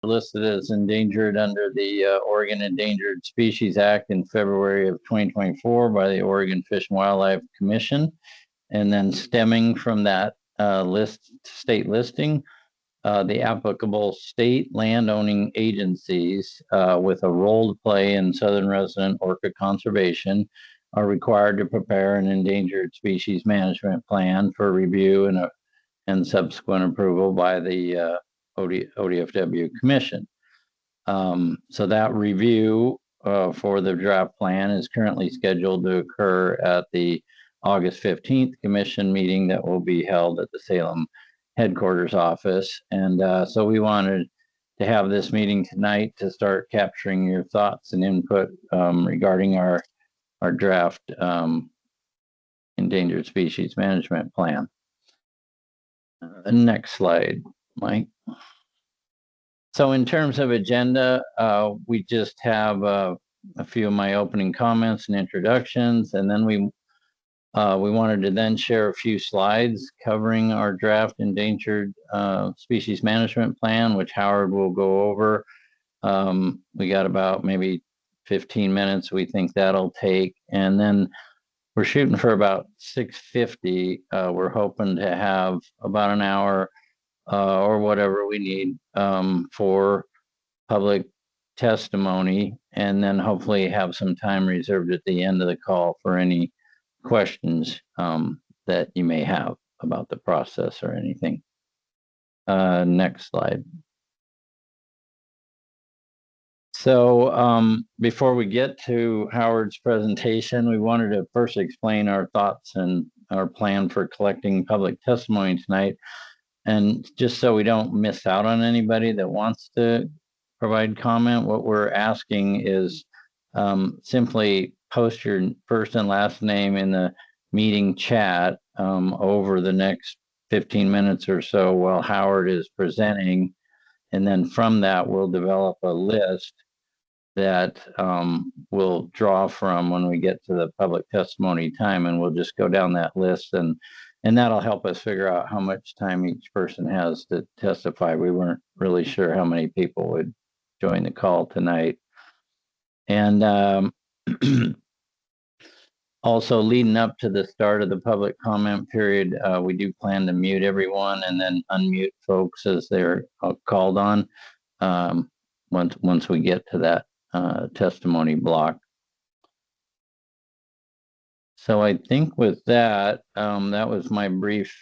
listed as endangered under the Oregon Endangered Species Act in February of 2024 by the Oregon Fish and Wildlife Commission. And then stemming from that state listing, the applicable state landowning agencies with a role to play in southern resident orca conservation are required to prepare an endangered species management plan for review and subsequent approval by the ODFW Commission. So that review for the draft plan is currently scheduled to occur at the August 15th Commission meeting that will be held at the Salem headquarters office. And so we wanted to have this meeting tonight to start capturing your thoughts and input regarding our draft endangered species management plan. Next slide, Mike. So in terms of agenda, we just have a few of my opening comments and introductions, and then we wanted to then share a few slides covering our draft endangered species management plan, which Howard will go over. We got about maybe 15 minutes we think that'll take, and then we're shooting for about 6:50. We're hoping to have about an hour or whatever we need for public testimony, and then hopefully have some time reserved at the end of the call for any questions that you may have about the process or anything. Next slide. So before we get to Howard's presentation, we wanted to first explain our thoughts and our plan for collecting public testimony tonight. And just so we don't miss out on anybody that wants to provide comment, what we're asking is simply post your first and last name in the meeting chat over the next 15 minutes or so while Howard is presenting. And then from that, we'll develop a list that we'll draw from when we get to the public testimony time, and we'll just go down that list, and that'll help us figure out how much time each person has to testify. We weren't really sure how many people would join the call tonight. And also leading up to the start of the public comment period, we do plan to mute everyone and then unmute folks as they're called on once we get to that testimony block. So I think with that, that was my brief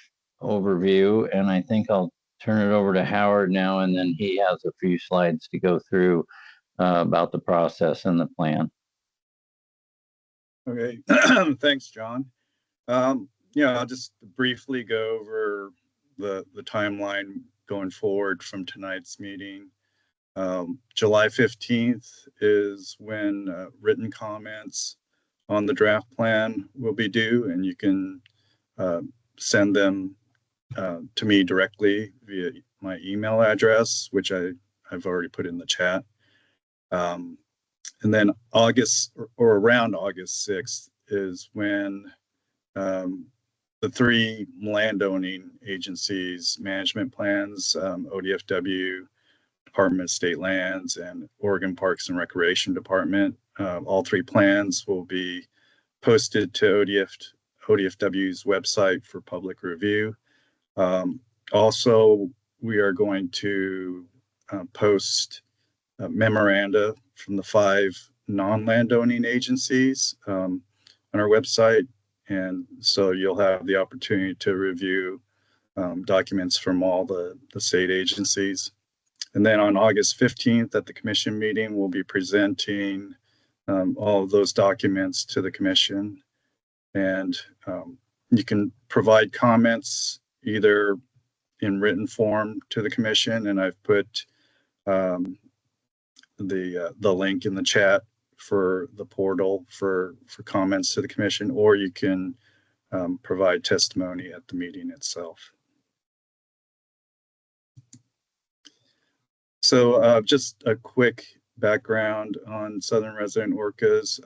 overview, and I think I'll turn it over to Howard now, and then he has a few slides to go through about the process and the plan. Okay, thanks, John. Yeah, I'll just briefly go over the timeline going forward from tonight's meeting. July 15th is when written comments on the draft plan will be due, and you can send them to me directly via my email address, which I've already put in the chat. And then August or around August 6th is when the three landowning agencies management plans, ODFW, Department of State Lands, and Oregon Parks and Recreation Department. All three plans will be posted to ODFW's website for public review. Also, we are going to post memoranda from the 5 non-landowning agencies on our website. And so you'll have the opportunity to review documents from all the state agencies. And then on August 15th at the commission meeting, we'll be presenting all of those documents to the commission. And you can provide comments either in written form to the commission, and I've put the link in the chat for the portal for comments to the commission, or you can provide testimony at the meeting itself. So just a quick background on southern resident orcas.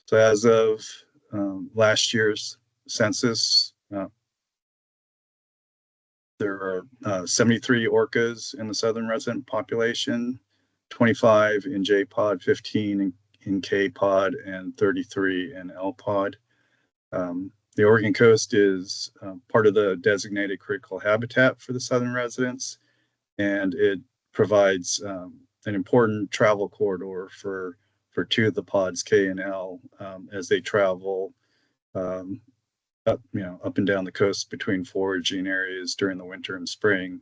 So as of last year's census, There are 73 orcas in the southern resident population, 25 in J pod, 15 in K pod, and 33 in L pod. The Oregon coast is part of the designated critical habitat for the southern residents, and it provides an important travel corridor for two of the pods, K and L, as they travel up and down the coast between foraging areas during the winter and spring.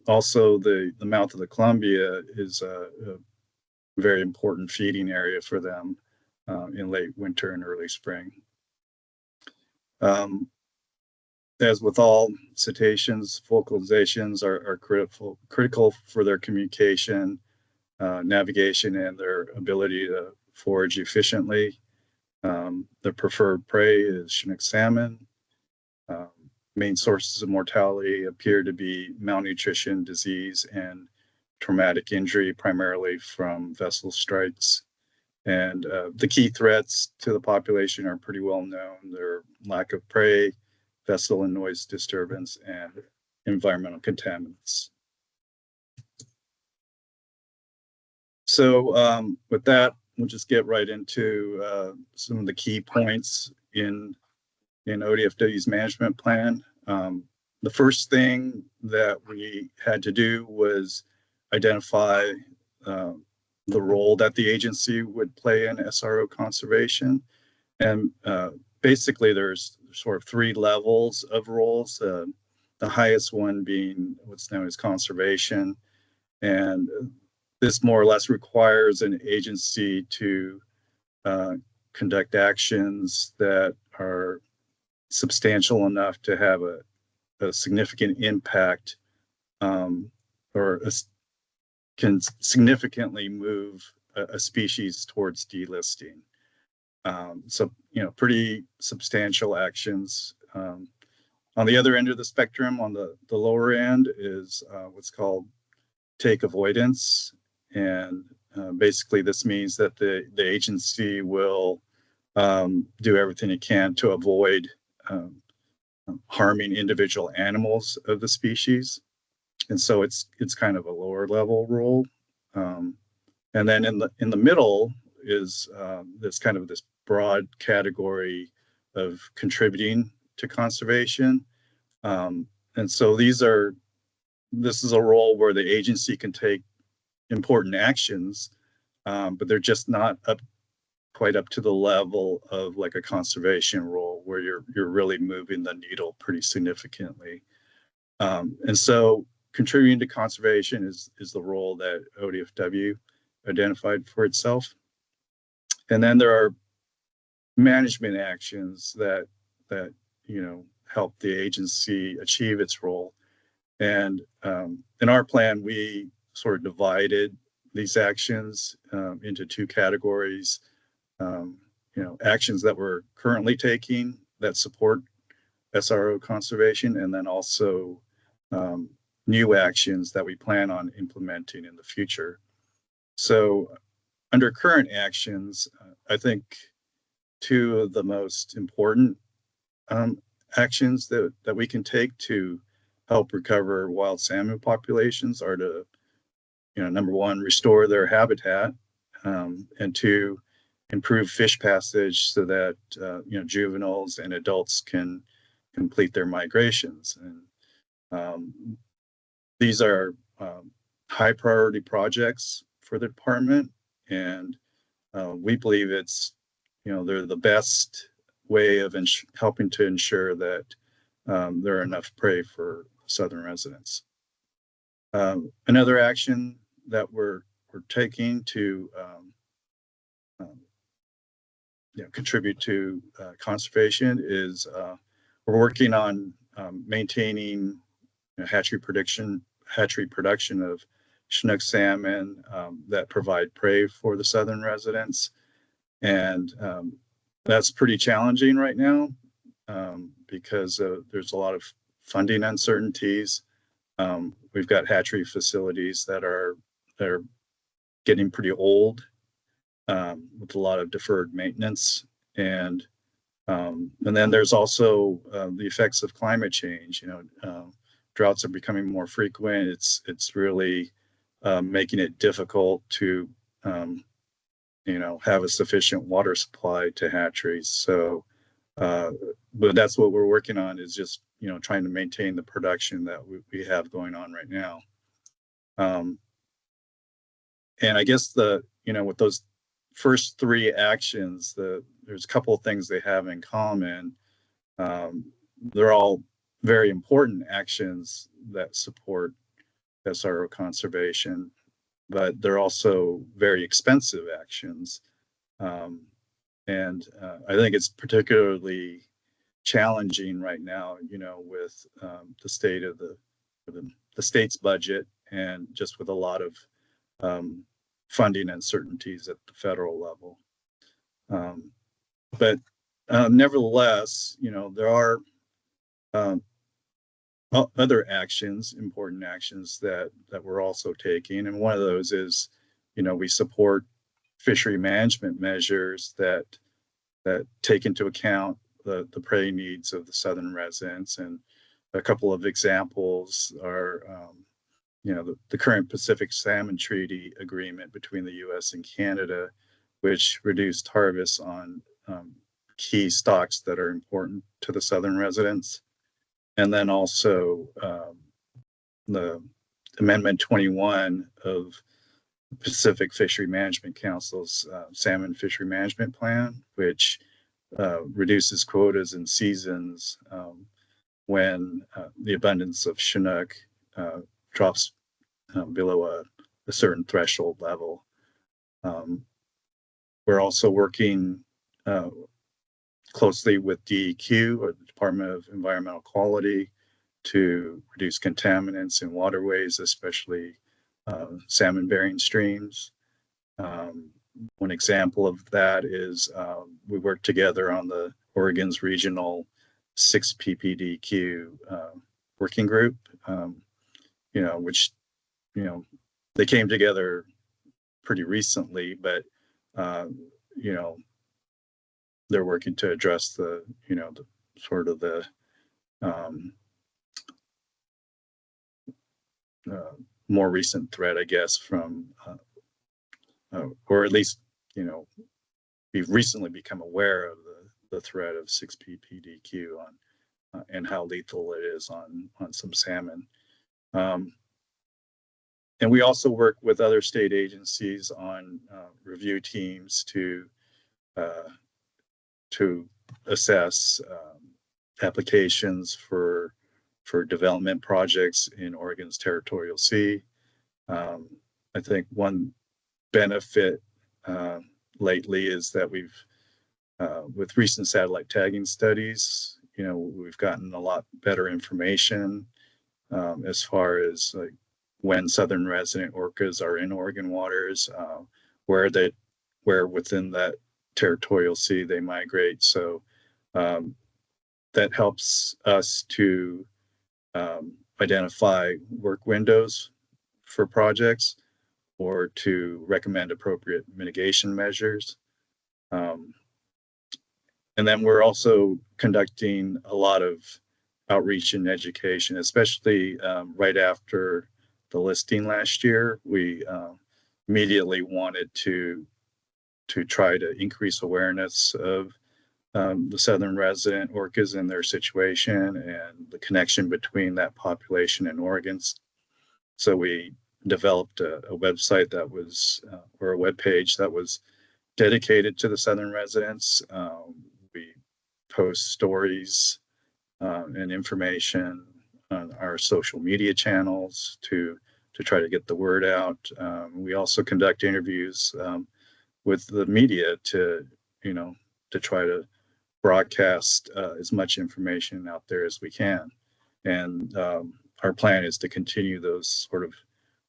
Also, the mouth of the Columbia is a very important feeding area for them in late winter and early spring. As with all cetaceans, vocalizations are critical for their communication, navigation, and their ability to forage efficiently. Their preferred prey is Chinook salmon. Main sources of mortality appear to be malnutrition, disease, and traumatic injury, primarily from vessel strikes. And the key threats to the population are pretty well known. Their lack of prey, vessel and noise disturbance, and environmental contaminants. So with that, we'll just get right into some of the key points in ODFW's management plan. The first thing that we had to do was identify the role that the agency would play in SRO conservation. And basically, there's sort of three levels of roles, the highest one being what's known as conservation. And this more or less requires an agency to conduct actions that are substantial enough to have a significant impact can significantly move a species towards delisting. So, pretty substantial actions. On the other end of the spectrum, on the lower end, is what's called take avoidance. And basically, this means that the agency will do everything it can to avoid harming individual animals of the species. And so it's kind of a lower level role. And then in the middle is this kind of this broad category of contributing to conservation. And so this is a role where the agency can take important actions, but they're just not quite up to the level of like a conservation role where you're really moving the needle pretty significantly. And so contributing to conservation is the role that ODFW identified for itself. And then there are management actions that help the agency achieve its role. And in our plan, we sort of divided these actions into two categories. Actions that we're currently taking that support SRO conservation, and then also new actions that we plan on implementing in the future. So under current actions, I think two of the most important actions that we can take to help recover wild salmon populations are to, number one, restore their habitat, and two, improve fish passage so that juveniles and adults can complete their migrations. And these are high priority projects for the department, and we believe they're the best way of helping to ensure that there are enough prey for southern residents. Another action that we're taking to contribute to conservation is we're working on maintaining hatchery production of Chinook salmon that provide prey for the southern residents. And that's pretty challenging right now because there's a lot of funding uncertainties. We've got hatchery facilities that are getting pretty old with a lot of deferred maintenance. And then there's also the effects of climate change. droughts are becoming more frequent, it's really making it difficult to have a sufficient water supply to hatcheries. So, but that's what we're working on, is just trying to maintain the production that we have going on right now. And I guess with those first three actions, there's a couple of things they have in common. They're all very important actions that support SRO conservation, but they're also very expensive actions. And I think it's particularly challenging right now, with the state of the state's budget, and just with a lot of funding uncertainties at the federal level. But nevertheless, there are other actions, important actions that we're also taking, and one of those is, we support fishery management measures that take into account the prey needs of the southern residents. And a couple of examples are, the current Pacific Salmon Treaty Agreement between the U.S. and Canada, which reduced harvests on key stocks that are important to the southern residents. And then also the Amendment 21 of Pacific Fishery Management Council's Salmon Fishery Management Plan, which reduces quotas and seasons when the abundance of Chinook drops below a certain threshold level. We're also working closely with DEQ, or the Department of Environmental Quality, to reduce contaminants in waterways, especially salmon-bearing streams. One example of that is we work together on the Oregon's regional 6 PPDQ working group, which, they came together pretty recently, but, they're working to address the sort of the more recent threat, I guess, from, or at least, we've recently become aware of the threat of 6-PPDQ and how lethal it is on some salmon. And we also work with other state agencies on review teams to assess applications for development projects in Oregon's territorial sea. I think one benefit lately is that we've, with recent satellite tagging studies, we've gotten a lot better information as far as like when southern resident orcas are in Oregon waters, where within that territorial sea they migrate. So that helps us to identify work windows for projects, or to recommend appropriate mitigation measures. And then we're also conducting a lot of outreach and education, especially right after the listing last year. We immediately wanted to try to increase awareness of the southern resident orcas and their situation, and the connection between that population and Oregon's. So we developed a website that was, or a webpage that was dedicated to the southern residents. We post stories and information on our social media channels to try to get the word out. We also conduct interviews with the media to try to broadcast as much information out there as we can. And our plan is to continue those sort of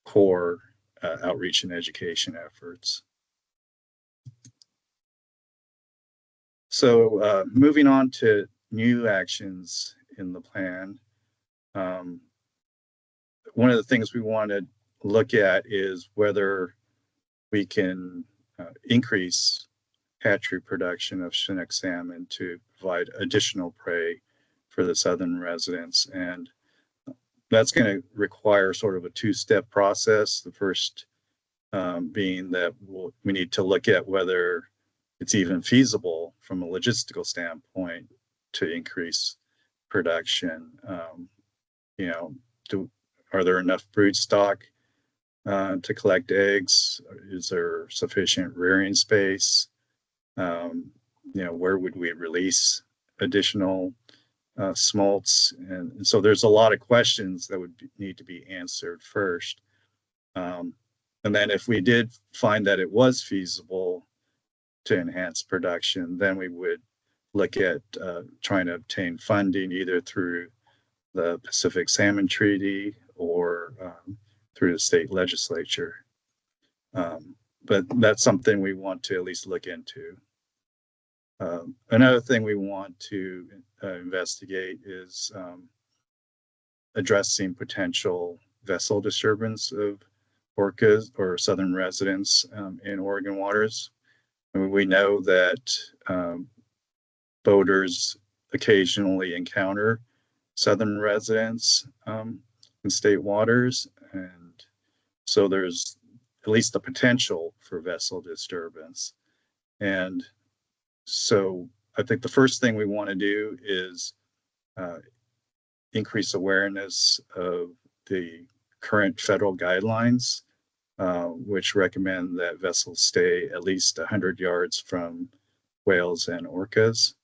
core outreach and education efforts. So moving on to new actions in the plan. One of the things we want to look at is whether we can increase hatchery production of Chinook salmon to provide additional prey for the southern residents. And that's going to require sort of a two-step process. The first being that we need to look at whether it's even feasible from a logistical standpoint to increase production. You know, are there enough brood stock to collect eggs? Is there sufficient rearing space? You know, where would we release additional smolts? And so there's a lot of questions that would need to be answered first. And then if we did find that it was feasible to enhance production, then we would look at trying to obtain funding either through the Pacific Salmon Treaty or through the state legislature. But that's something we want to at least look into. Another thing we want to investigate is addressing potential vessel disturbance of orcas or southern residents in Oregon waters. I mean, we know that boaters occasionally encounter southern residents in state waters, and so there's at least the potential for vessel disturbance. And so I think the first thing we want to do is increase awareness of the current federal guidelines, which recommend that vessels stay at least 100 yards from whales and orcas.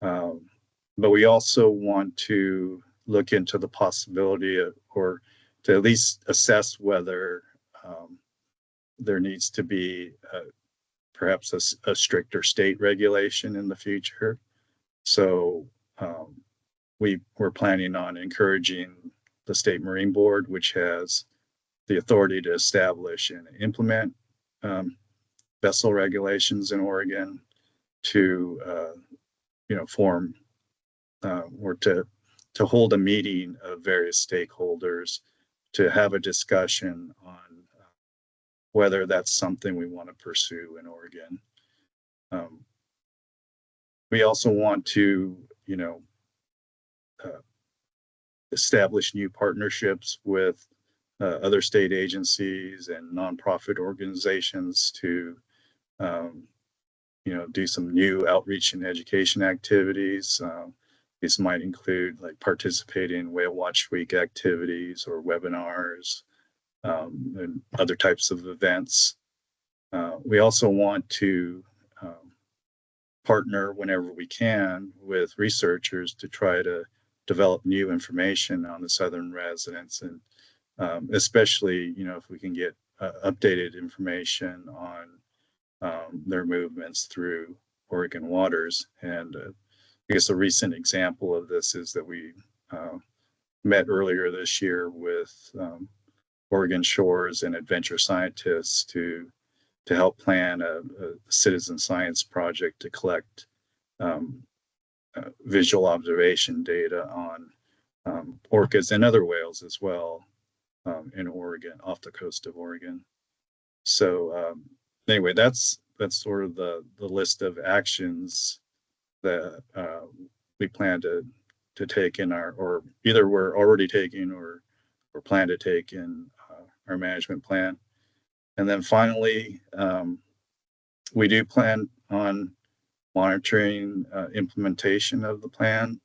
But we also want to look into the possibility of, or to at least assess whether there needs to be perhaps a stricter state regulation in the future. So we're planning on encouraging the State Marine Board, which has the authority to establish and implement vessel regulations in Oregon, to form or to hold a meeting of various stakeholders to have a discussion on whether that's something we want to pursue in Oregon. We also want to, establish new partnerships with other state agencies and nonprofit organizations to, do some new outreach and education activities. These might include like participating in Whale Watch Week activities or webinars and other types of events. We also want to partner whenever we can with researchers to try to develop new information on the southern residents, and especially, if we can get updated information on their movements through Oregon waters. And I guess a recent example of this is that we met earlier this year with Oregon Shores and adventure scientists to help plan a citizen science project to collect visual observation data on orcas and other whales as well in Oregon, off the coast of Oregon. So anyway, that's sort of the list of actions that we plan to take in or either we're already taking or plan to take in our management plan. And then finally, we do plan on monitoring implementation of the plan,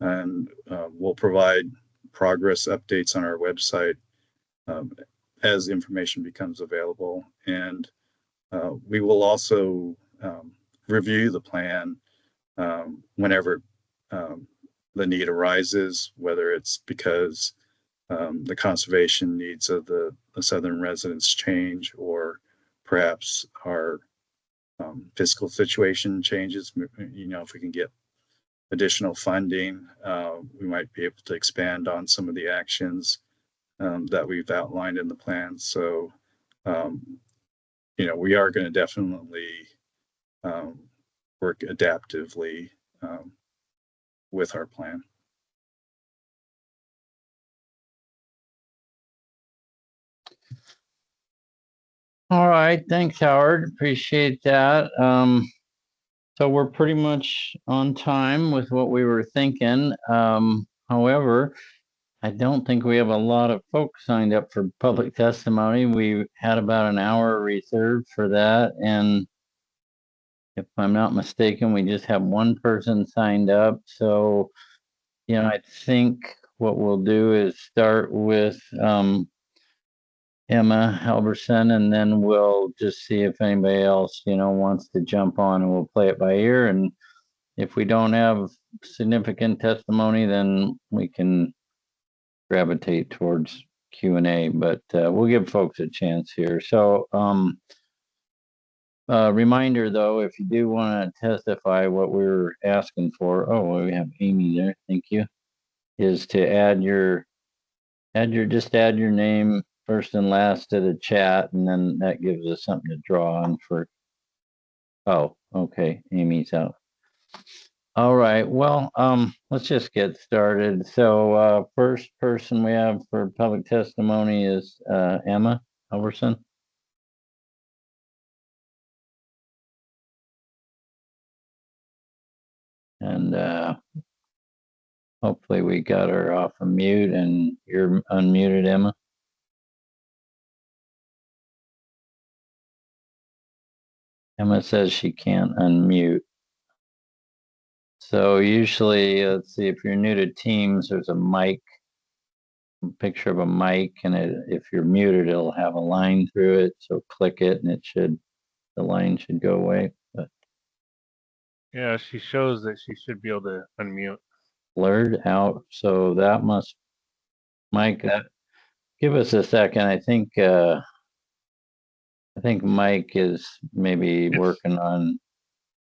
and we'll provide progress updates on our website as information becomes available. And we will also review the plan whenever the need arises, whether it's because the conservation needs of the southern residents change, or perhaps our fiscal situation changes. If we can get additional funding, we might be able to expand on some of the actions that we've outlined in the plan. So, we are going to definitely work adaptively with our plan. All right, thanks, Howard. Appreciate that. So we're pretty much on time with what we were thinking. However, I don't think we have a lot of folks signed up for public testimony. We had about an hour reserved for that, and if I'm not mistaken, we just have one person signed up. So, I think what we'll do is start with Emma Halverson, and then we'll just see if anybody else, wants to jump on, and we'll play it by ear. And if we don't have significant testimony, then we can gravitate towards Q&A, but we'll give folks a chance here. So, reminder though, if you do want to testify, what we're asking for, oh, we have Amy there, thank you, is to add your name first and last to the chat, and then that gives us something to draw on for. Oh, okay, Amy's out. All right, well, let's just get started. So, first person we have for public testimony is Emma Halverson. And hopefully we got her off of mute, and you're unmuted, Emma. Emma says she can't unmute. So usually, let's see, if you're new to Teams, there's a mic, picture of a mic, and if you're muted, it'll have a line through it. So click it, and the line should go away. But yeah, she shows that she should be able to unmute. blurred out. So that must, Mike, give us a second. I think Mike is maybe working on.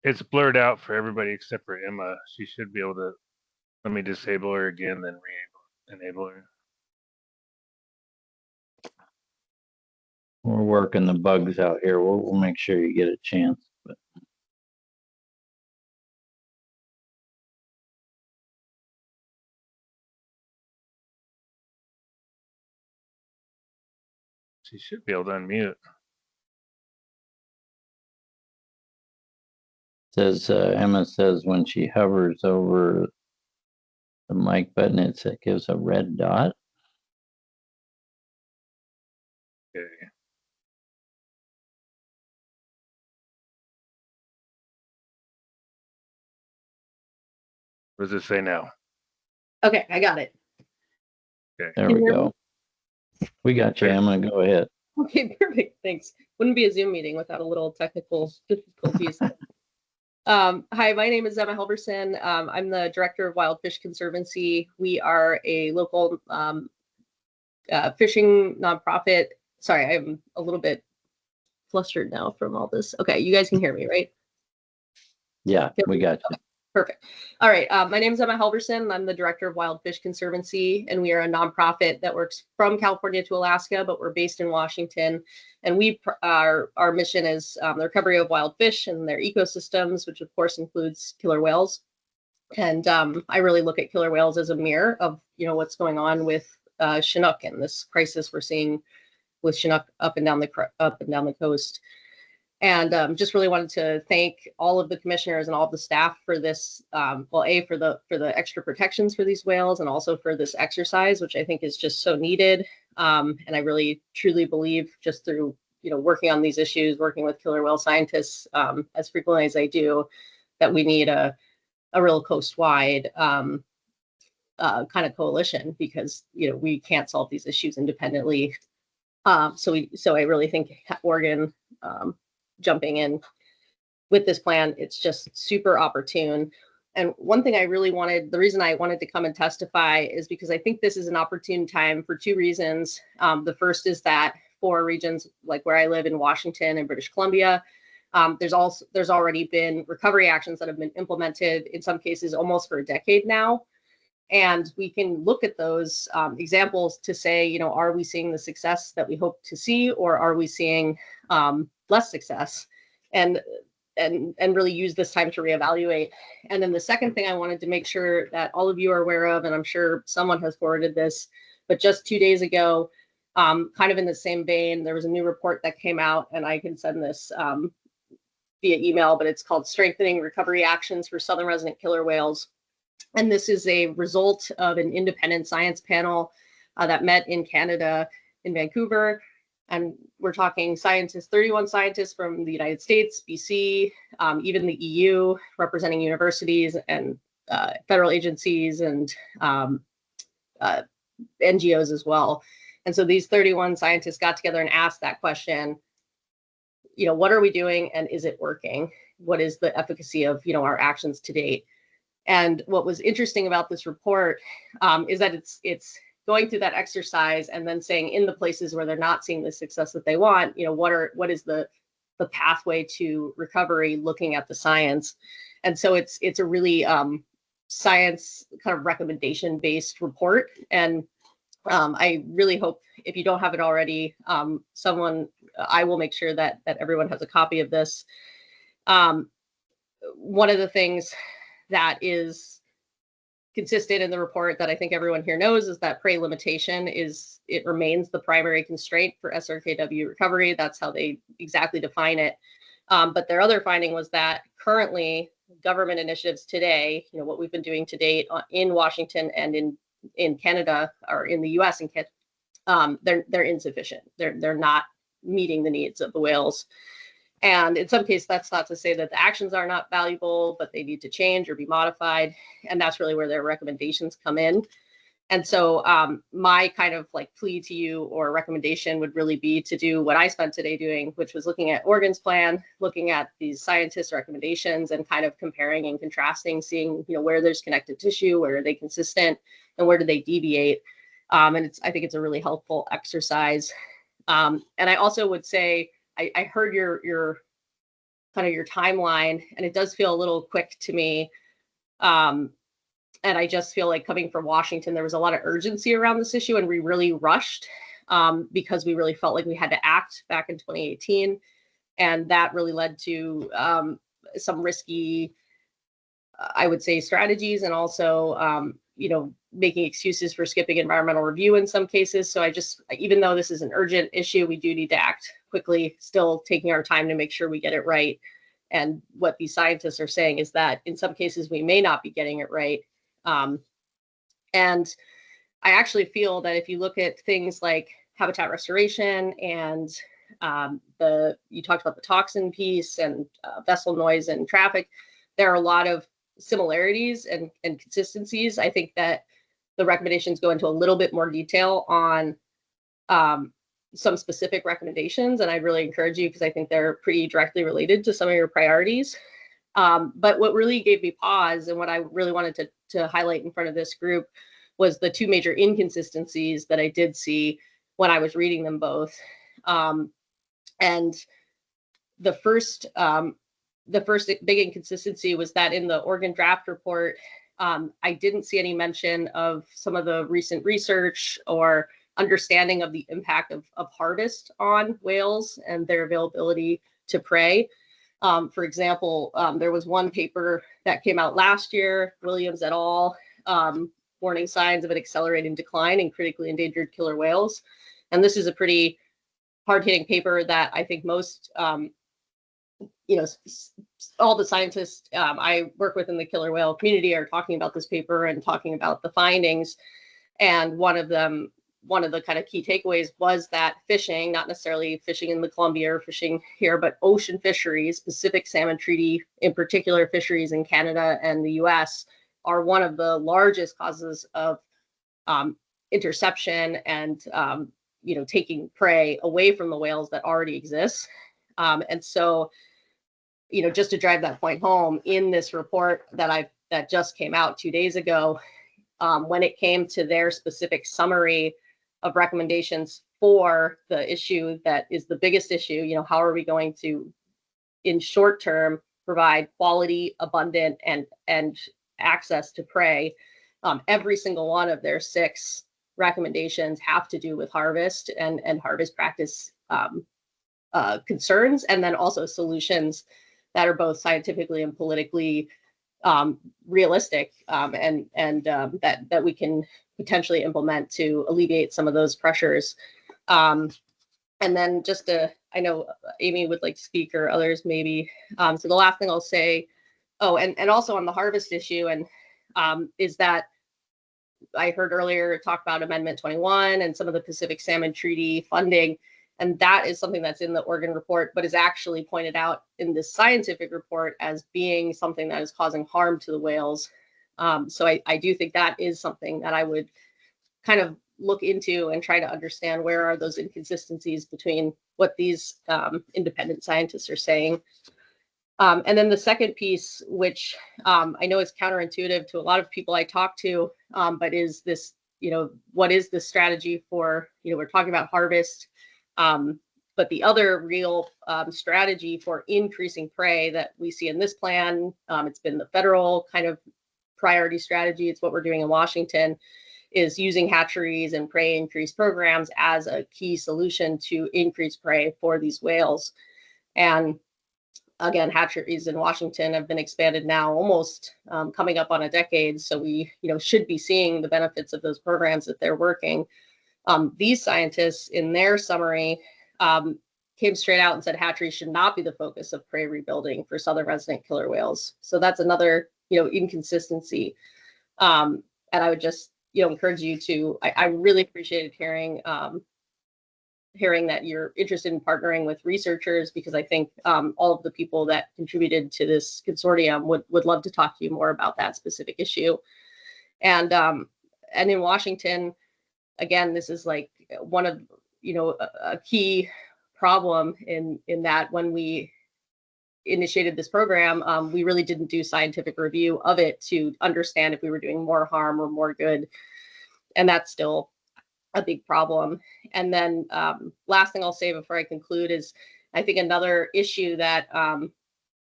It's blurred out for everybody except for Emma. She should be able to. Let me disable her again, then enable her. We're working the bugs out here. We'll make sure you get a chance. But She should be able to unmute. says Emma says when she hovers over the mic button, it gives a red dot. Okay. What does it say now? Okay, I got it. Okay. There we go. We got you, Emma. Go ahead. Okay, perfect. Thanks. Wouldn't be a Zoom meeting without a little technical difficulties. Hi, my name is Emma Halverson. I'm the director of Wild Fish Conservancy. We are a local fishing nonprofit. Sorry, I'm a little bit flustered now from all this. Okay, you guys can hear me, right? Yeah, we got you. Perfect. All right. My name is Emma Halverson. I'm the director of Wild Fish Conservancy, and we are a nonprofit that works from California to Alaska, but we're based in Washington. And our mission is the recovery of wild fish and their ecosystems, which of course includes killer whales. And I really look at killer whales as a mirror of what's going on with Chinook and this crisis we're seeing with Chinook up and down the coast. And just really wanted to thank all of the commissioners and all of the staff for this, for the extra protections for these whales, and also for this exercise, which I think is just so needed. And I really truly believe, just through working on these issues, working with killer whale scientists as frequently as I do, that we need a real coast-wide kind of coalition, because we can't solve these issues independently. So I really think Oregon jumping in with this plan, it's just super opportune. And one thing the reason I wanted to come and testify is because I think this is an opportune time for two reasons. The first is that for regions like where I live in Washington and British Columbia, there's already been recovery actions that have been implemented, in some cases almost for a decade now. And we can look at those examples to say, are we seeing the success that we hope to see, or are we seeing less success? And really use this time to reevaluate. And then the second thing I wanted to make sure that all of you are aware of, and I'm sure someone has forwarded this, but just 2 days ago, kind of in the same vein, there was a new report that came out, and I can send this via email, but it's called Strengthening Recovery Actions for Southern Resident Killer Whales. And this is a result of an independent science panel that met in Canada, in Vancouver. And we're talking scientists, 31 scientists from the United States, BC, even the EU, representing universities and federal agencies and NGOs as well. And so these 31 scientists got together and asked that question, what are we doing and is it working? What is the efficacy of, our actions to date? And what was interesting about this report is that it's going through that exercise and then saying in the places where they're not seeing the success that they want, what is the pathway to recovery, looking at the science. And so it's a really science kind of recommendation based report. And I really hope, if you don't have it already, I will make sure that everyone has a copy of this. One of the things that is consistent in the report that I think everyone here knows is that prey limitation remains the primary constraint for SRKW recovery. That's how they exactly define it. But their other finding was that currently government initiatives today, what we've been doing to date in Washington and in Canada, or in the US and Canada, they're insufficient. They're not meeting the needs of the whales. And in some cases, that's not to say that the actions are not valuable, but they need to change or be modified. And that's really where their recommendations come in. And so my kind of plea to you or recommendation would really be to do what I spent today doing, which was looking at Oregon's plan, looking at these scientists' recommendations and kind of comparing and contrasting, seeing where there's connective tissue, where are they consistent, and where do they deviate. And I think it's a really helpful exercise. And I also would say, I heard your kind of your timeline, and it does feel a little quick to me. And I just feel like, coming from Washington, there was a lot of urgency around this issue, and we really rushed because we really felt like we had to act back in 2018. And that really led to some risky, I would say, strategies, and also, making excuses for skipping environmental review in some cases. So even though this is an urgent issue, we do need to act quickly, still taking our time to make sure we get it right. And what these scientists are saying is that in some cases we may not be getting it right. And I actually feel that if you look at things like habitat restoration and you talked about the toxin piece and vessel noise and traffic, there are a lot of similarities and consistencies. I think that the recommendations go into a little bit more detail on some specific recommendations, and I'd really encourage you, because I think they're pretty directly related to some of your priorities. But what really gave me pause, and what I really wanted to highlight in front of this group, was the two major inconsistencies that I did see when I was reading them both. And the first big inconsistency was that in the Oregon draft report, I didn't see any mention of some of the recent research or understanding of the impact of harvest on whales and their availability to prey. For example, there was one paper that came out last year, Williams et al., warning signs of an accelerating decline in critically endangered killer whales. And this is a pretty hard-hitting paper that I think most, all the scientists I work with in the killer whale community are talking about this paper and talking about the findings. And one of the kind of key takeaways was that fishing, not necessarily fishing in the Columbia or fishing here, but ocean fisheries, Pacific salmon treaty, in particular fisheries in Canada and the US, are one of the largest causes of interception and taking prey away from the whales that already exist. And so, just to drive that point home, in this report that just came out 2 days ago, when it came to their specific summary of recommendations for the issue that is the biggest issue, how are we going to, in short term, provide quality, abundant, and access to prey, every single one of their 6 recommendations have to do with harvest and harvest practice concerns, and then also solutions that are both scientifically and politically realistic, and that we can potentially implement to alleviate some of those pressures. And then I know Amy would like to speak, or others maybe. So the last thing I'll say, and also on the harvest issue, and is that I heard earlier talk about Amendment 21 and some of the Pacific Salmon Treaty funding. And that is something that's in the Oregon report, but is actually pointed out in this scientific report as being something that is causing harm to the whales. So I do think that is something that I would kind of look into and try to understand where are those inconsistencies between what these independent scientists are saying. And then the second piece, which I know is counterintuitive to a lot of people I talk to, but is this, what is the strategy for, we're talking about harvest, but the other real strategy for increasing prey that we see in this plan, it's been the federal kind of priority strategy. It's what we're doing in Washington, is using hatcheries and prey increase programs as a key solution to increase prey for these whales. And again, hatcheries in Washington have been expanded now almost coming up on a decade. So we, should be seeing the benefits of those programs that they're working. These scientists in their summary came straight out and said hatcheries should not be the focus of prey rebuilding for southern resident killer whales. So that's another, inconsistency. And I would just, encourage you to, I really appreciated hearing that you're interested in partnering with researchers, because I think all of the people that contributed to this consortium would love to talk to you more about that specific issue. And in Washington, again, this is like one of, a key problem in that when we initiated this program, we really didn't do scientific review of it to understand if we were doing more harm or more good. And that's still a big problem. And then last thing I'll say before I conclude is, I think another issue that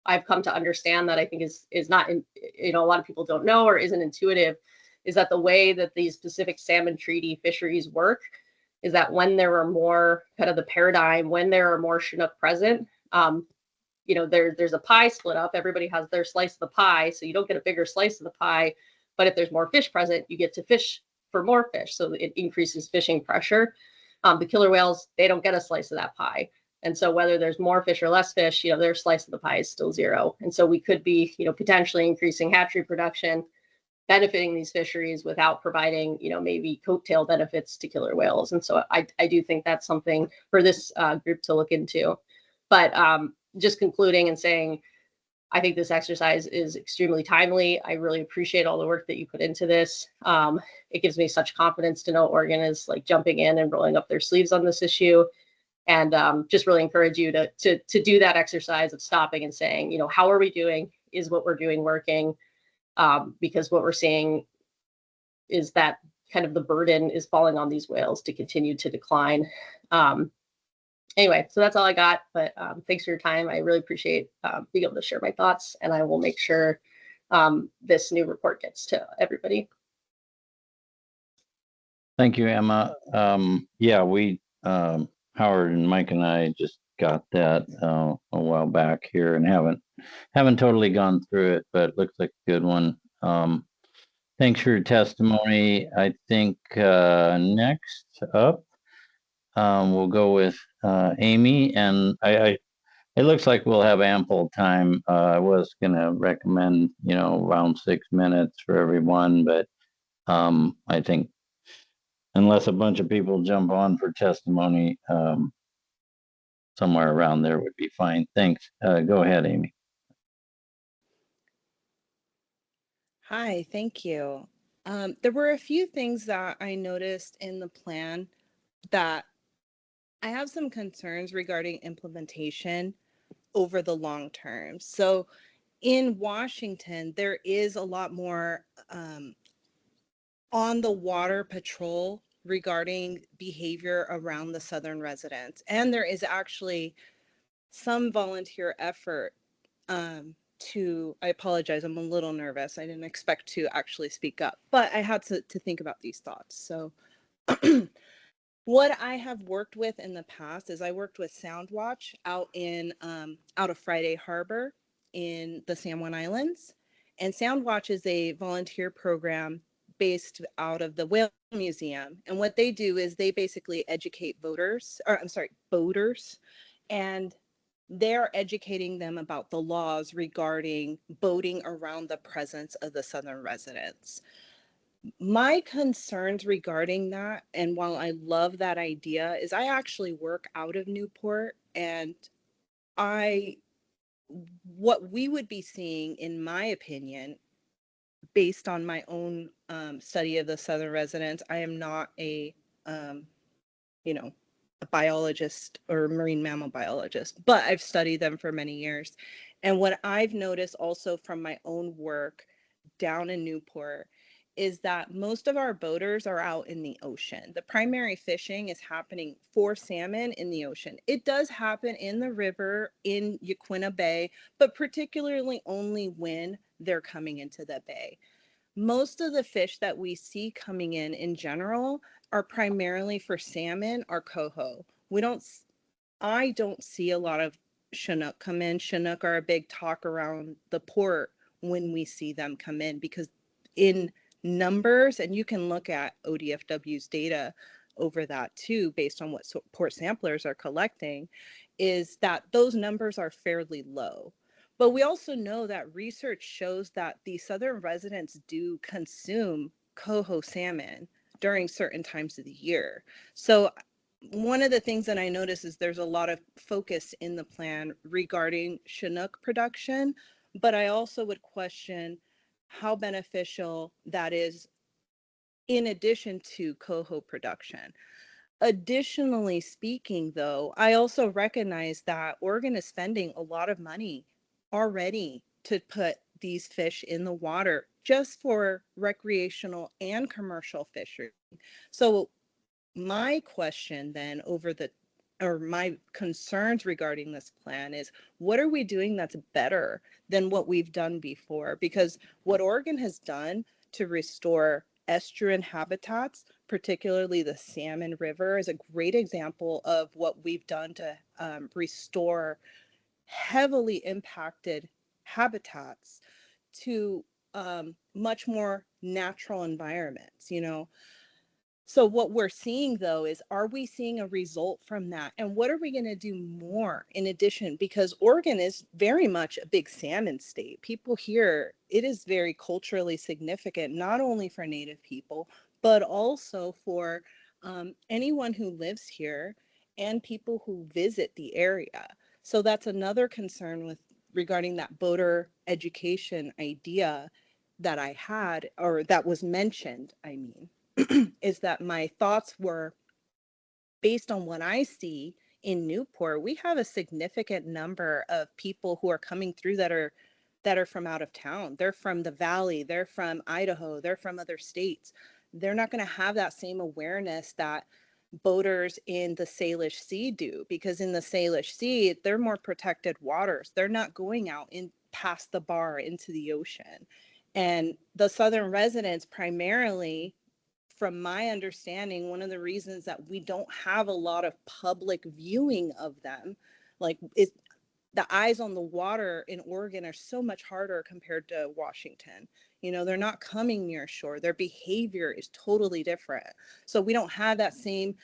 I've come to understand that I think is not, a lot of people don't know or isn't intuitive, is that the way that these Pacific Salmon Treaty fisheries work is that when there are more kind of the paradigm, when there are more Chinook present, there's a pie split up. Everybody has their slice of the pie, so you don't get a bigger slice of the pie. But if there's more fish present, you get to fish for more fish, so it increases fishing pressure. The killer whales, they don't get a slice of that pie. And so whether there's more fish or less fish, their slice of the pie is still zero. And so we could be, potentially increasing hatchery production, benefiting these fisheries without providing, maybe coattail benefits to killer whales. And so I do think that's something for this group to look into. But just concluding and saying, I think this exercise is extremely timely. I really appreciate all the work that you put into this. It gives me such confidence to know Oregon is like jumping in and rolling up their sleeves on this issue. And just really encourage you to do that exercise of stopping and saying, how are we doing? Is what we're doing working? Because what we're seeing is that kind of the burden is falling on these whales to continue to decline. Anyway, so that's all I got, but thanks for your time. I really appreciate being able to share my thoughts, and I will make sure this new report gets to everybody. Thank you, Emma. Yeah, we, Howard and Mike and I just got that a while back here and haven't totally gone through it, but it looks like a good one. Thanks for your testimony. I think next up, we'll go with Amy, and it looks like we'll have ample time. I was going to recommend, around 6 minutes for everyone, but I think unless a bunch of people jump on for testimony, somewhere around there would be fine. Thanks. Go ahead, Amy. Hi, thank you. There were a few things that I noticed in the plan that I have some concerns regarding implementation over the long term. So in Washington, there is a lot more on the water patrol regarding behavior around the southern residents. And there is actually some volunteer effort I apologize, I'm a little nervous. I didn't expect to actually speak up, but I had to think about these thoughts. So what I have worked with in the past is I worked with Soundwatch out of Friday Harbor in the San Juan Islands. And Soundwatch is a volunteer program based out of the Whale Museum. And what they do is they basically educate boaters, and they're educating them about the laws regarding boating around the presence of the southern residents. My concerns regarding that, and while I love that idea, is I actually work out of Newport, and I what we would be seeing, in my opinion, based on my own study of the southern residents, I am not um, you know, a biologist or marine mammal biologist, but I've studied them for many years. And what I've noticed also from my own work down in Newport is that most of our boaters are out in the ocean. The primary fishing is happening for salmon in the ocean. It does happen in the river in Yaquina Bay, but particularly only when they're coming into the bay. Most of the fish that we see coming in general are primarily for salmon or coho. I don't see a lot of Chinook come in. Chinook are a big talk around the port when we see them come in, because in numbers, and you can look at ODFW's data over that too, based on what port samplers are collecting, is that those numbers are fairly low. But we also know that research shows that the southern residents do consume coho salmon during certain times of the year. So one of the things that I notice is there's a lot of focus in the plan regarding Chinook production, but I also would question how beneficial that is in addition to coho production. Additionally speaking, though, I also recognize that Oregon is spending a lot of money already to put these fish in the water just for recreational and commercial fishery. So my question then or my concerns regarding this plan is, what are we doing that's better than what we've done before? Because what Oregon has done to restore estuarine habitats, particularly the Salmon River, is a great example of what we've done to restore heavily impacted habitats to much more natural environments, you know. So what we're seeing though is, are we seeing a result from that? And what are we going to do more in addition? Because Oregon is very much a big salmon state. People here, it is very culturally significant, not only for Native people, but also for anyone who lives here and people who visit the area. So that's another concern with regarding that boater education idea that I had, or that was mentioned, I mean. Is that my thoughts were based on what I see in Newport. We have a significant number of people who are coming through that are from out of town. They're from the Valley, they're from Idaho, they're from other states. They're not going to have that same awareness that boaters in the Salish Sea do, because in the Salish Sea, they're more protected waters. They're not going out in past the bar into the ocean. And the southern residents primarily, from my understanding, one of the reasons that we don't have a lot of public viewing of them, like, is the eyes on the water in Oregon are so much harder compared to Washington. You know, they're not coming near shore. Their behavior is totally different. So we don't have that same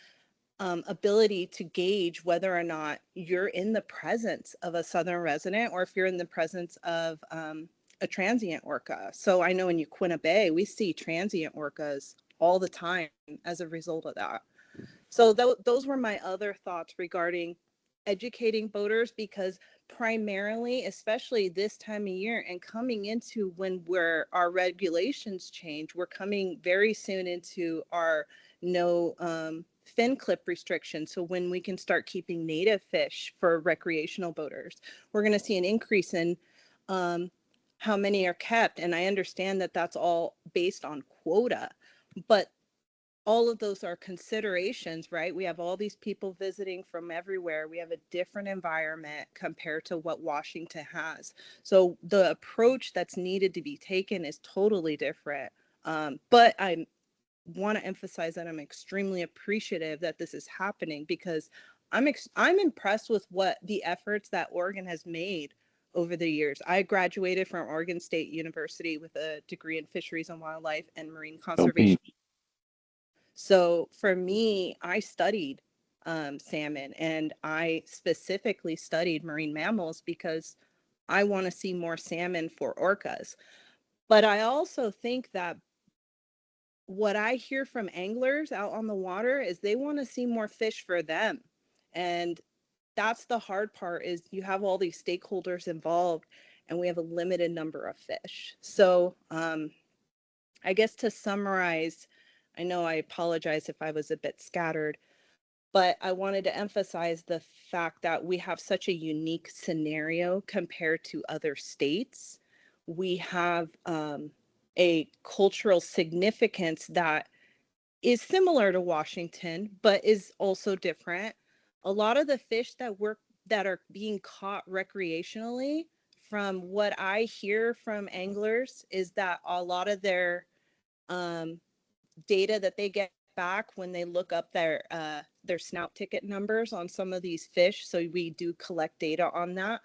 ability to gauge whether or not you're in the presence of a southern resident or if you're in the presence of a transient orca. So I know in Yaquina Bay, we see transient orcas all the time as a result of that. So those were my other thoughts regarding educating boaters, because primarily, especially this time of year and coming into our regulations change, we're coming very soon into our no fin clip restriction. So when we can start keeping native fish for recreational boaters, we're going to see an increase in how many are kept. And I understand that that's all based on quota, but all of those are considerations, right? We have all these people visiting from everywhere. We have a different environment compared to what Washington has. So the approach that's needed to be taken is totally different. But I want to emphasize that I'm extremely appreciative that this is happening, because I'm impressed with what the efforts that Oregon has made over the years. I graduated from Oregon State University with a degree in fisheries and wildlife and marine conservation. So for me, I studied salmon. And I specifically studied marine mammals because I want to see more salmon for orcas. But I also think that what I hear from anglers out on the water is they want to see more fish for them. And that's the hard part, is you have all these stakeholders involved and we have a limited number of fish. So I guess to summarize, I know I apologize if I was a bit scattered, but I wanted to emphasize the fact that we have such a unique scenario compared to other states. We have a cultural significance that is similar to Washington, but is also different. A lot of the fish that are being caught recreationally, from what I hear from anglers, is that a lot of their um, data that they get back when they look up their snout ticket numbers on some of these fish. So we do collect data on that.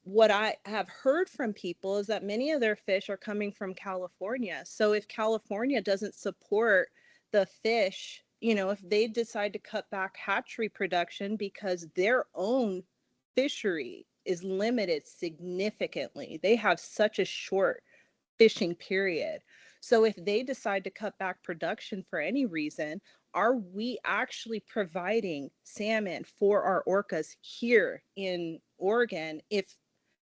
What I have heard from people is that many of their fish are coming from California. So if California doesn't support the fish, you know, if they decide to cut back hatchery production because their own fishery is limited significantly, they have such a short fishing period. So if they decide to cut back production for any reason, are we actually providing salmon for our orcas here in Oregon if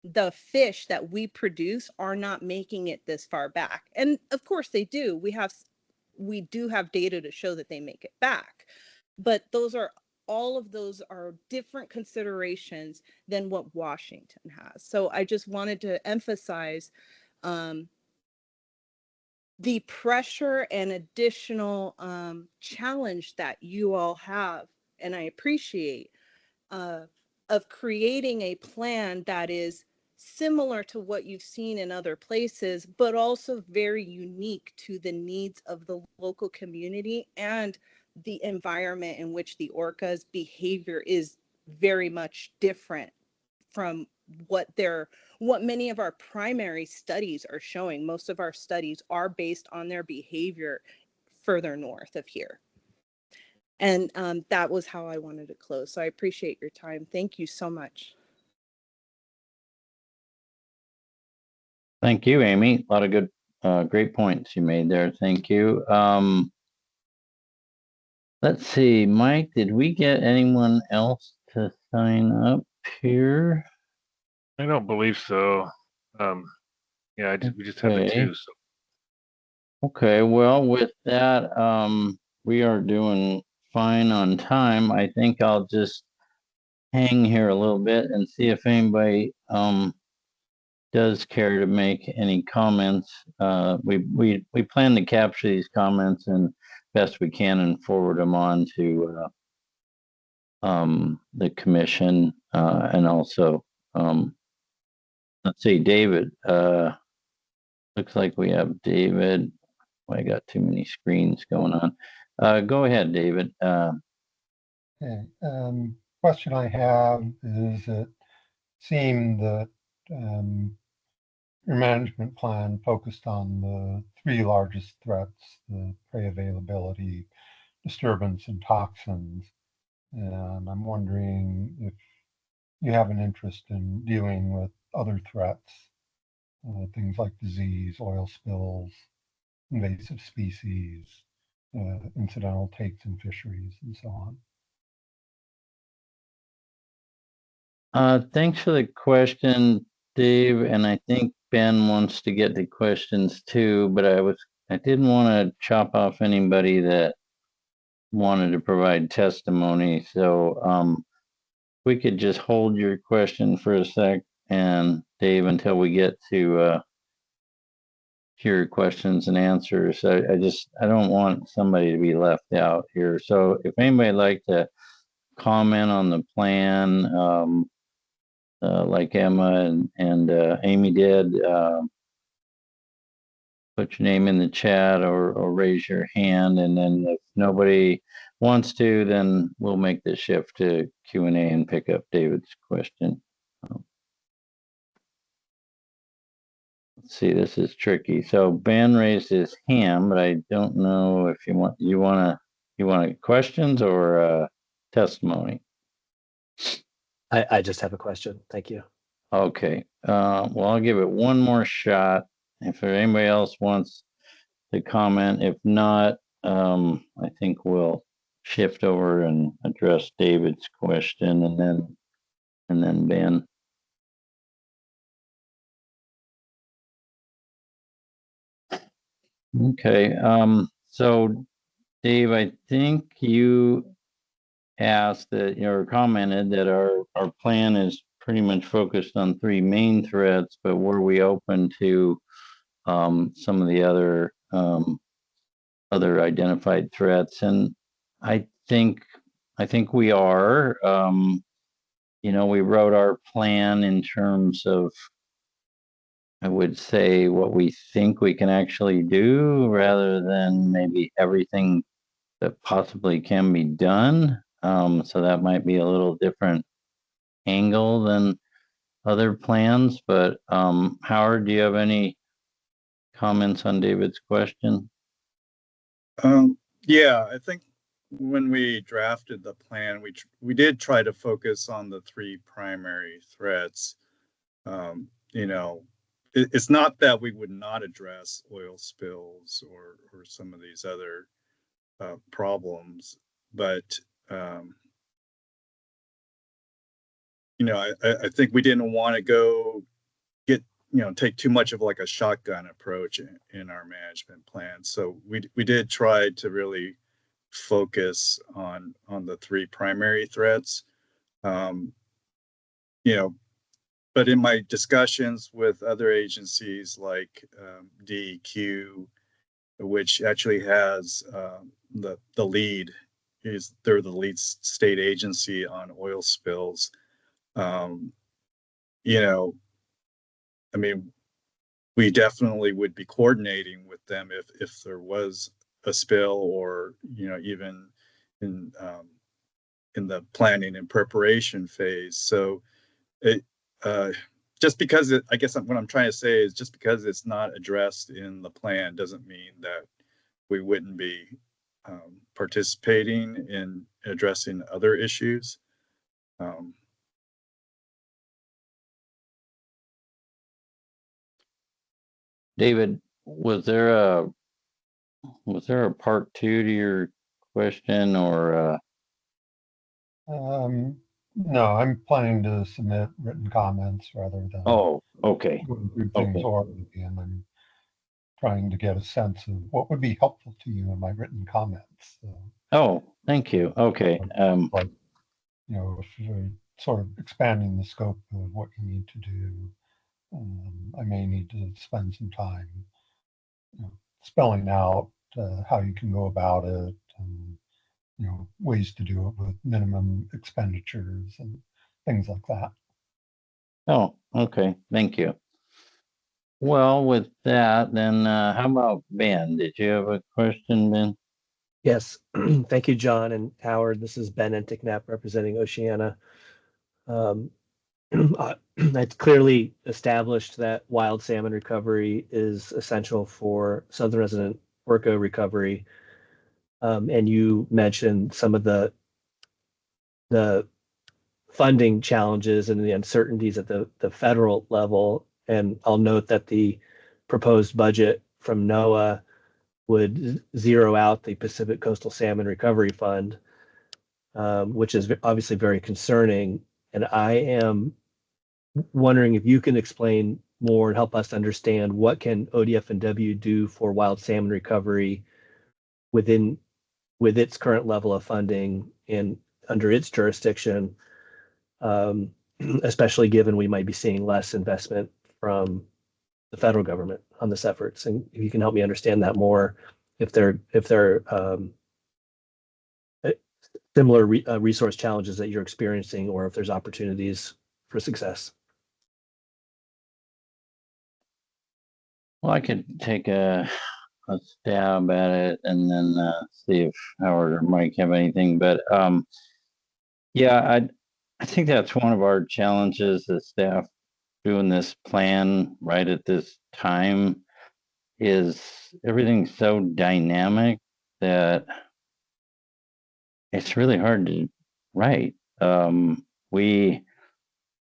the fish that we produce are not making it this far back? And of course they do. We do have data to show that they make it back. But all of those are different considerations than what Washington has. So I just wanted to emphasize the pressure and additional challenge that you all have, and I appreciate, of creating a plan that is similar to what you've seen in other places, but also very unique to the needs of the local community and the environment in which the orcas' behavior is very much different from what many of our primary studies are showing. Most of our studies are based on their behavior further north of here. And that was how I wanted to close. So I appreciate your time. Thank you so much. Thank you, Amy. A lot of good, great points you made there. Thank you. Let's see, Mike, did we get anyone else to sign up here? I don't believe so. Yeah, we just have the Okay. two. So Okay, well, with that, we are doing fine on time. I think I'll just hang here a little bit and see if anybody does care to make any comments. We plan to capture these comments and best we can and forward them on to the commission and also let's see, David. Looks like we have David. I got too many screens going on. Go ahead, David. Okay. Question I have is, it seemed that your management plan focused on the three largest threats: the prey availability, disturbance, and toxins. And I'm wondering if you have an interest in dealing with other threats, things like disease, oil spills, invasive species, incidental takes in fisheries, and so on. Thanks for the question, Dave. And I think Ben wants to get to questions too, but I didn't want to chop off anybody that wanted to provide testimony. So we could just hold your question for a sec, and Dave, until we get to your questions and answers. I don't want somebody to be left out here. So if anybody would like to comment on the plan, like Emma and Amy did, put your name in the chat or raise your hand. And then if nobody wants to, then we'll make the shift to Q&A and pick up David's question. Let's see, this is tricky. So Ben raised his hand, but I don't know if you want questions or testimony. I just have a question. Thank you. Okay, well, I'll give it one more shot. If anybody else wants to comment, if not, I think we'll shift over and address David's question and then Ben. Okay, so Dave, I think you asked that, or commented that our plan is pretty much focused on three main threats, but were we open to some of the other identified threats? And I think we are. We wrote our plan in terms of, I would say, what we think we can actually do rather than maybe everything that possibly can be done. So that might be a little different angle than other plans. But Howard, do you have any comments on David's question? Yeah, I think when we drafted the plan, we did try to focus on the three primary threats. It's not that we would not address oil spills or some of these other problems, but I think we didn't want to take too much of like a shotgun approach in our management plan. So we did try to really focus on the three primary threats. But in my discussions with other agencies like DEQ, which actually has the lead, they're the lead state agency on oil spills. I mean, we definitely would be coordinating with them if there was a spill, or even in the planning and preparation phase. So it just because I guess what I'm trying to say is, just because it's not addressed in the plan doesn't mean that we wouldn't be participating in addressing other issues. David, was there a part two to your question, or No, I'm planning to submit written comments rather than oh, okay, going through things okay. orally, and I'm trying to get a sense of what would be helpful to you in my written comments. So, Oh, thank you. Okay. like, if you're sort of expanding the scope of what you need to do, I may need to spend some time, spelling out how you can go about it, and ways to do it with minimum expenditures and things like that. Oh, okay. Thank you. Well, with that, then how about Ben? Did you have a question, Ben? Yes. Thank you, John and Howard. This is Ben Entiknap representing Oceana. It's clearly established that wild salmon recovery is essential for southern resident orca recovery. And you mentioned some of the funding challenges and the uncertainties at the federal level. And I'll note that the proposed budget from NOAA would zero out the Pacific Coastal Salmon Recovery Fund, which is obviously very concerning. And I am wondering if you can explain more and help us understand what can ODFW do for wild salmon recovery with its current level of funding and under its jurisdiction, especially given we might be seeing less investment from the federal government on this efforts. And if you can help me understand that more, if there similar resource challenges that you're experiencing, or if there's opportunities for success. Well, I could take a stab at it and then see if Howard or Mike have anything. But yeah, I think that's one of our challenges as staff doing this plan right at this time, is everything's so dynamic that it's really hard to right. We,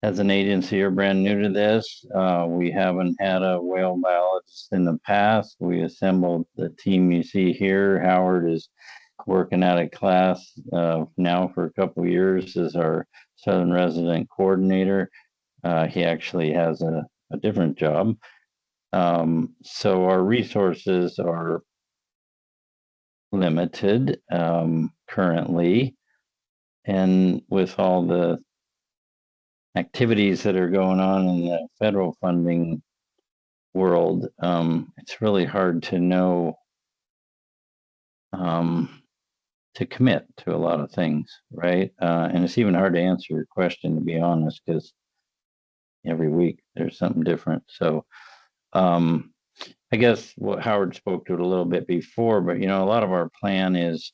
as an agency, are brand new to this. We haven't had a whale biologist in the past. We assembled the team you see here. Howard is working out of class now for a couple of years as our Southern Resident Coordinator. He actually has a different job. So our resources are limited currently. And with all the activities that are going on in the federal funding world, it's really hard to know, to commit to a lot of things, right? And it's even hard to answer your question, to be honest, because every week there's something different. So I guess what Howard spoke to it a little bit before, but a lot of our plan is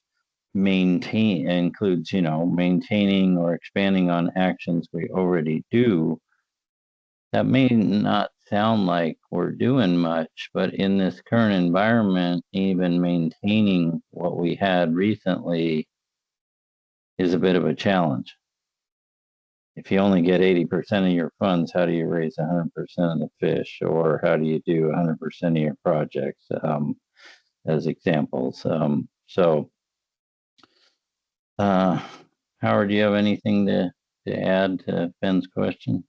includes, maintaining or expanding on actions we already do. That may not sound like we're doing much, but in this current environment, even maintaining what we had recently is a bit of a challenge. If you only get 80% of your funds, how do you raise 100% of the fish? Or how do you do 100% of your projects, as examples? Howard, do you have anything to add to Ben's question?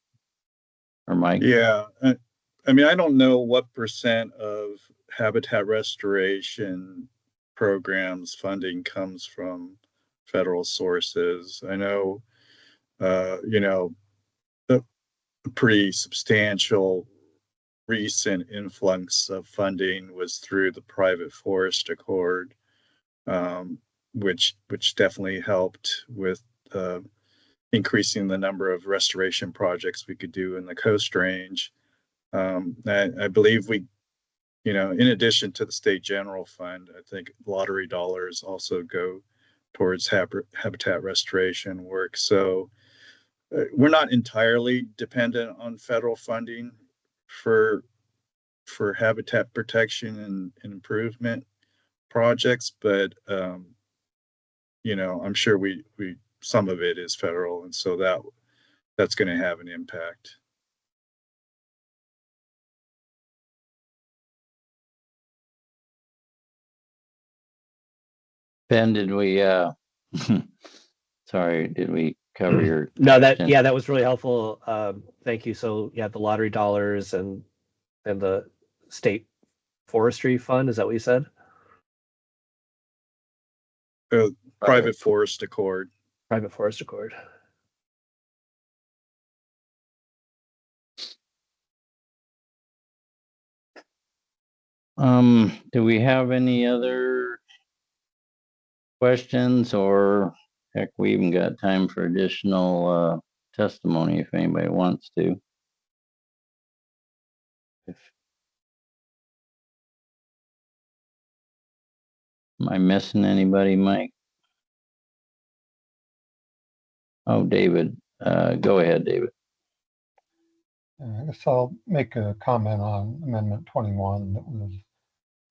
Or Mike? Yeah, I mean, I don't know what percent of habitat restoration programs funding comes from federal sources. I know, a pretty substantial recent influx of funding was through the private forest accord, which definitely helped with increasing the number of restoration projects we could do in the Coast Range. I believe we, in addition to the state general fund, I think lottery dollars also go towards habitat restoration work. So we're not entirely dependent on federal funding for habitat protection and improvement projects, but I'm sure we some of it is federal, and so that's going to have an impact. Ben, did we sorry, did we cover your No, question? that was really helpful. Thank you. So yeah, the lottery dollars and the state forestry fund, is that what you said? Private forest accord. Private forest accord. Do we have any other questions, or heck, we even got time for additional testimony if anybody wants to. Am I missing anybody, Mike? Oh, David. Go ahead, David. I guess I'll make a comment on Amendment 21 that was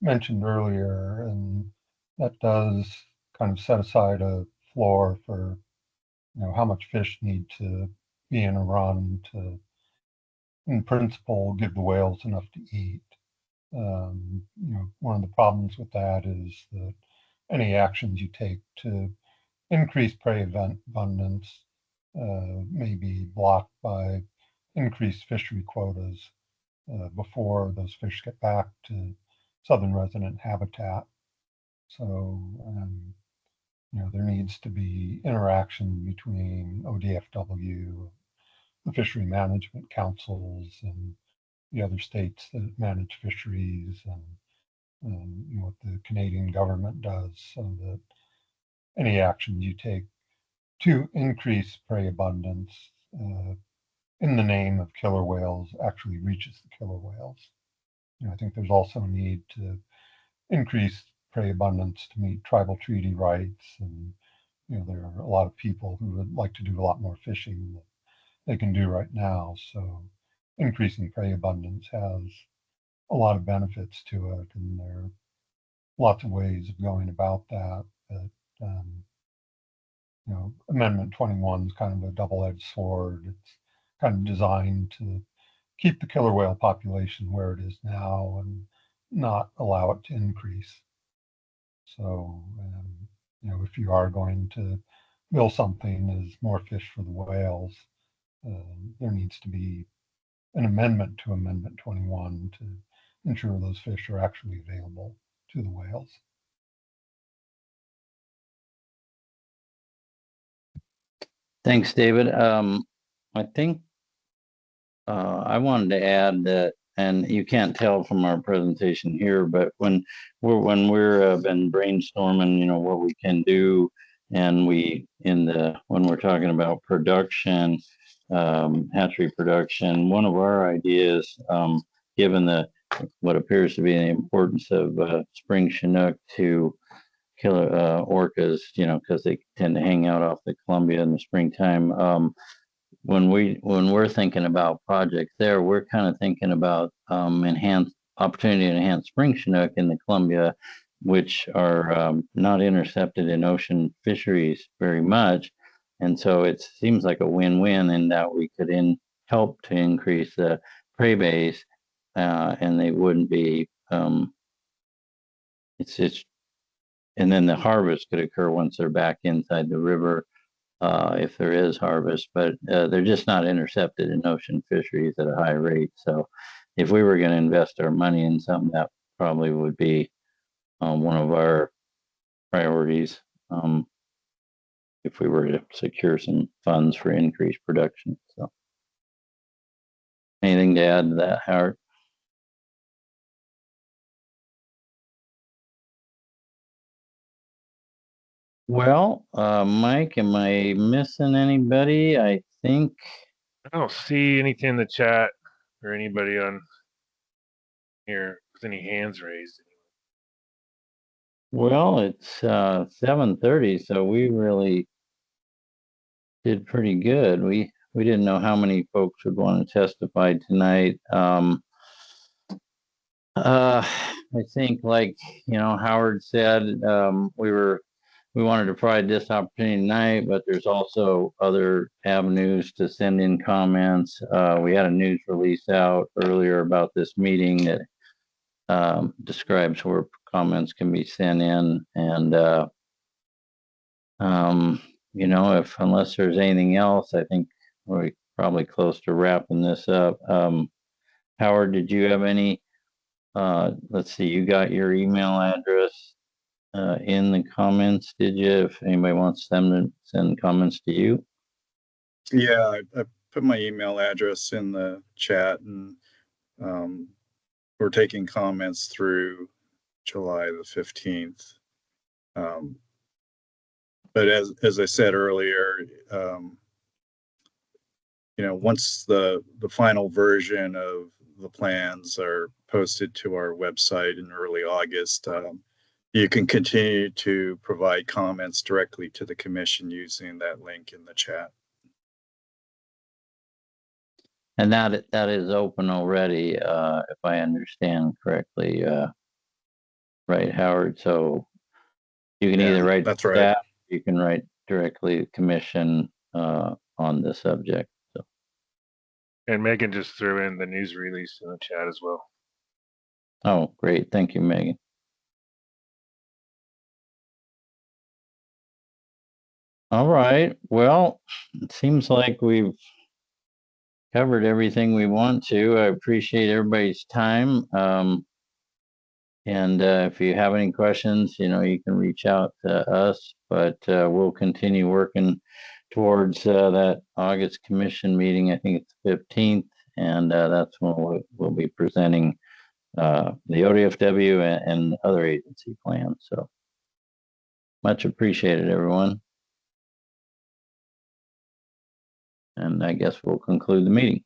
mentioned earlier, and that does kind of set aside a floor for how much fish need to be in a run to, in principle, give the whales enough to eat. One of the problems with that is that any actions you take to increase prey abundance may be blocked by increased fishery quotas before those fish get back to southern resident habitat. So, there needs to be interaction between ODFW, the fishery management councils, and the other states that manage fisheries, and what the Canadian government does, so that any action you take to increase prey abundance in the name of killer whales actually reaches the killer whales. I think there's also a need to increase prey abundance to meet tribal treaty rights, and there are a lot of people who would like to do a lot more fishing than they can do right now. So increasing prey abundance has a lot of benefits to it, and there are lots of ways of going about that. But Amendment 21 is kind of a double-edged sword. It's kind of designed to keep the killer whale population where it is now and not allow it to increase. So, if you are going to bill something as more fish for the whales, there needs to be an amendment to Amendment 21 to ensure those fish are actually available to the whales. Thanks, David. I think I wanted to add that, and you can't tell from our presentation here, but when we're been brainstorming, what we can do, and when we're talking about production, hatchery production, one of our ideas, given what appears to be the importance of spring Chinook to killer orcas, because they tend to hang out off the Columbia in the springtime. When we're thinking about projects there, we're kind of thinking about enhanced opportunity to enhance spring Chinook in the Columbia, which are not intercepted in ocean fisheries very much. And so it seems like a win-win in that we could help to increase the prey base, and they wouldn't be. It's and then the harvest could occur once they're back inside the river, if there is harvest, but they're just not intercepted in ocean fisheries at a high rate. So if we were going to invest our money in something, that probably would be one of our priorities, if we were to secure some funds for increased production. So anything to add to that, Howard? Well, Mike, am I missing anybody? I think. I don't see anything in the chat or anybody on here with any hands raised. Well, it's 7:30, so we really did pretty good. We didn't know how many folks would want to testify tonight. I think, like Howard said, we wanted to provide this opportunity tonight, but there's also other avenues to send in comments. We had a news release out earlier about this meeting that describes where comments can be sent in, and if unless there's anything else, I think we're probably close to wrapping this up. Howard, did you have any? Let's see, you got your email address in the comments, did you? If anybody wants them to send comments to you. Yeah, I put my email address in the chat, and we're taking comments through July the 15th. But as I said earlier, once the final version of the plans are posted to our website in early August, you can continue to provide comments directly to the commission using that link in the chat. And that is open already, if I understand correctly, right, Howard? So you can either write that's to right. staff, you can write directly to commission on the subject. So. And Megan just threw in the news release in the chat as well. Oh, great. Thank you, Megan. All right. Well, it seems like we've covered everything we want to. I appreciate everybody's time. And if you have any questions, you can reach out to us, but we'll continue working towards that August commission meeting. I think it's the 15th, and that's when we'll be presenting the ODFW and other agency plans. So much appreciated, everyone. And I guess we'll conclude the meeting.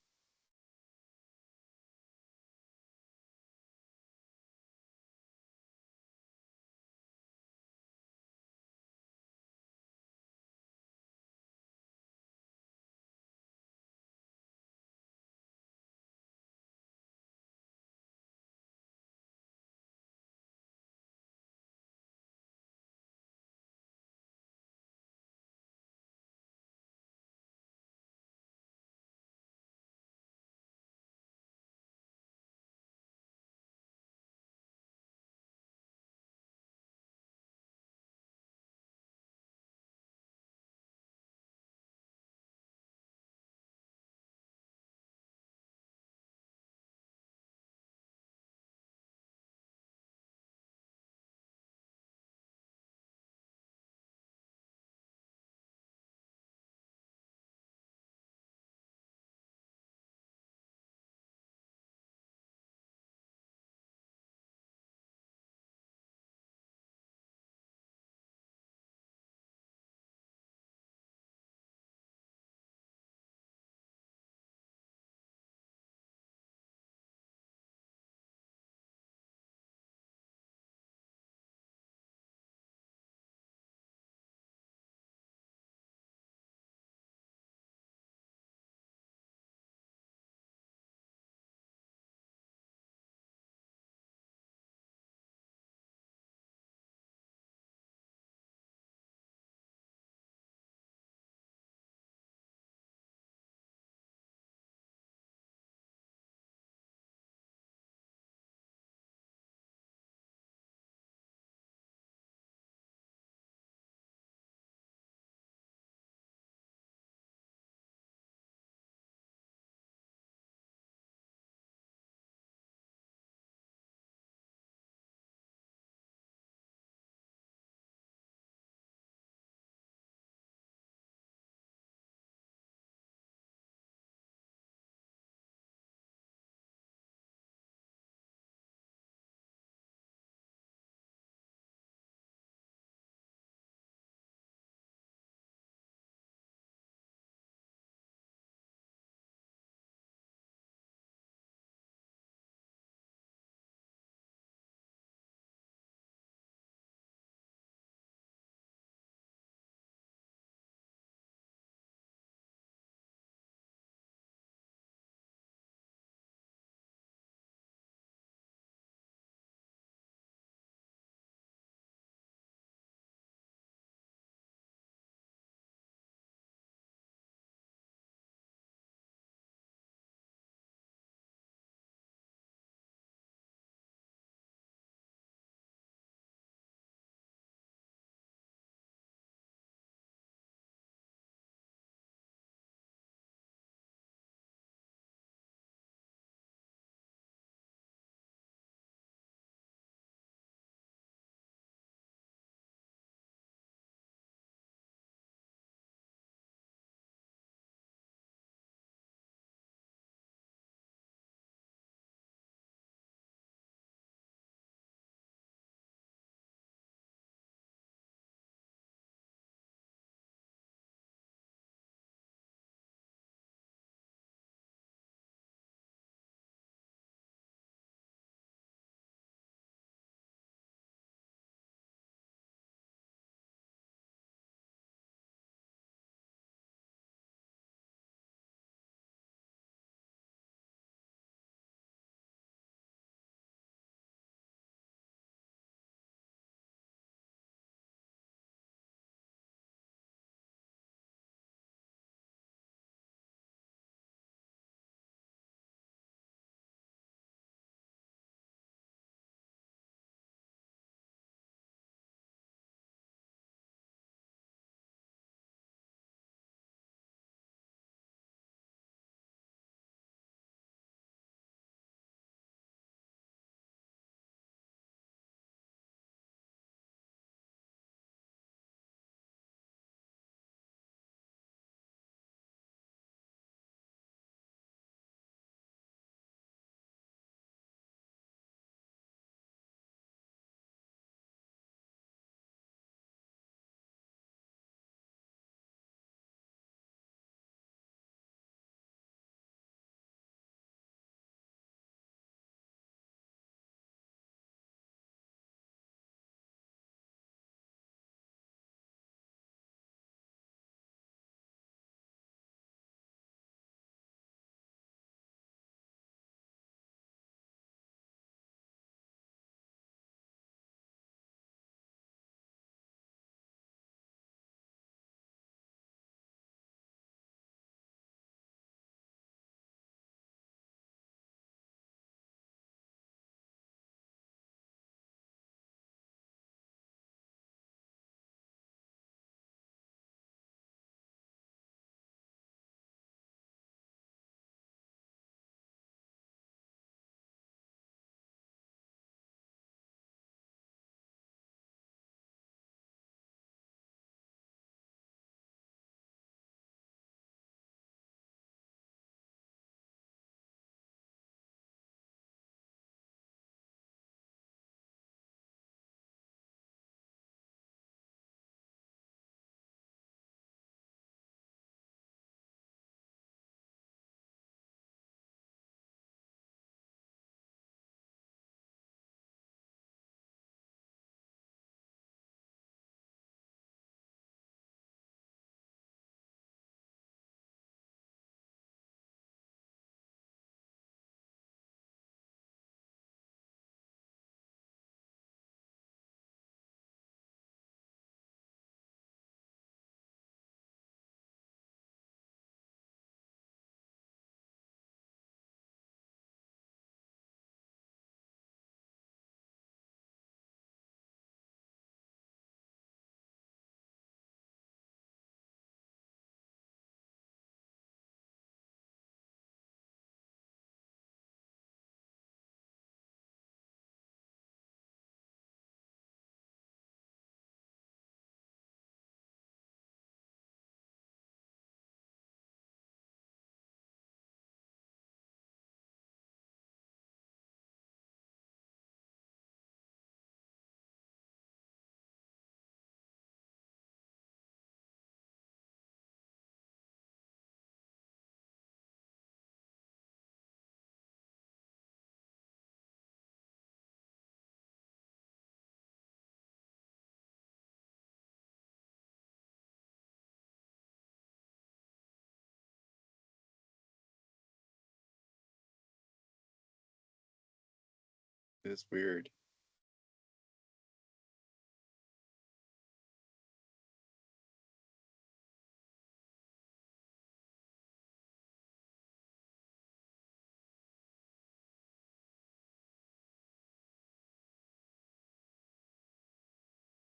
It's weird.